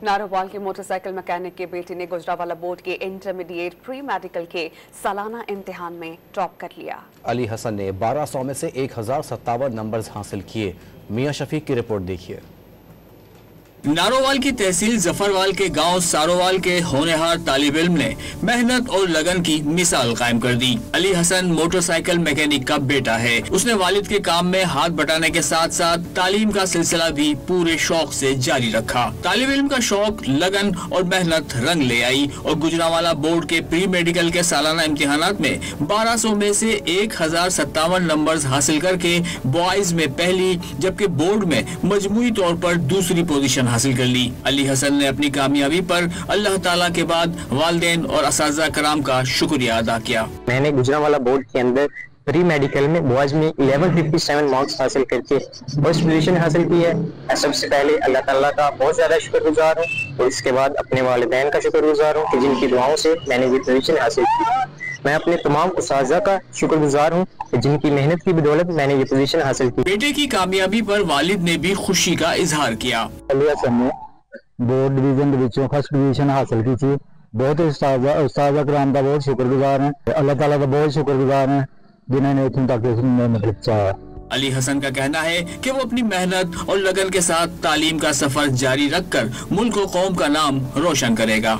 नारोवाल के motorcycle mechanic की बेटी ने गुजरावाला बोर्ड के इंटरमीडिएट प्री मेडिकल के सालाना इम्तिहान में टॉप कर लिया। अली हसन ने 1200 में से 1057 नंबर्स हासिल किए। मियां शफीक की रिपोर्ट देखिए। नारोवाल की तहसील जफरवाल के गांव सारोवाल के होनहार तालिब इल्म ने मेहनत और लगन की मिसाल कायम कर दी। अली हसन मोटरसाइकिल मैकेनिक का बेटा है। उसने वालिद के काम में हाथ बटाने के साथ साथ तालीम का सिलसिला भी पूरे शौक से जारी रखा। तालिब इल्म का शौक, लगन और मेहनत रंग ले आई और गुजरावाला बोर्ड के प्री मेडिकल के सालाना इम्तिहानात में 1200 में से 1057 नंबर्स हासिल करके बॉयज में पहली जबकि बोर्ड में मजमूई तौर पर दूसरी पोजीशन हासिल कर ली। अली हसन ने अपनी कामयाबी पर अल्लाह ताला के बाद वालिदैन और असातिज़ा कराम का शुक्रिया अदा किया। मैंने गुजरावाला बोर्ड के अंदर प्री मेडिकल में बॉयज में 1157 मार्क्स हासिल करके फर्स्ट पोजीशन हासिल की है। सबसे पहले अल्लाह ताला का बहुत ज्यादा शुक्रगुजार हूँ और इसके बाद अपने वालिदैन का शुक्रगुजार हूँ कि जिनकी दुआओं से मैंने ये पोजीशन हासिल की। मैं अपने तमाम उस्ताज़ा का शुक्रगुजार हूँ जिनकी मेहनत की बदौलत मैंने ये पोजीशन हासिल की। बेटे की कामयाबी पर वालिद ने भी खुशी का इजहार किया। अली हसन ने बोर्ड डिवीजन ਦੇ ਵਿੱਚੋਂ फर्स्ट पोजीशन हासिल की थी। बहुत उस्ताज़ा कराम का बहुत शुक्रगुजार हैं। अल्लाह ताला का बहुत शुक्रगुजार हैं जिन्होंने इतने तक मतलब चाहा। अली हसन का कहना है कि वो अपनी मेहनत और लगन के साथ तालीम का सफर जारी रखकर मुल्क और कौम का नाम रोशन करेगा।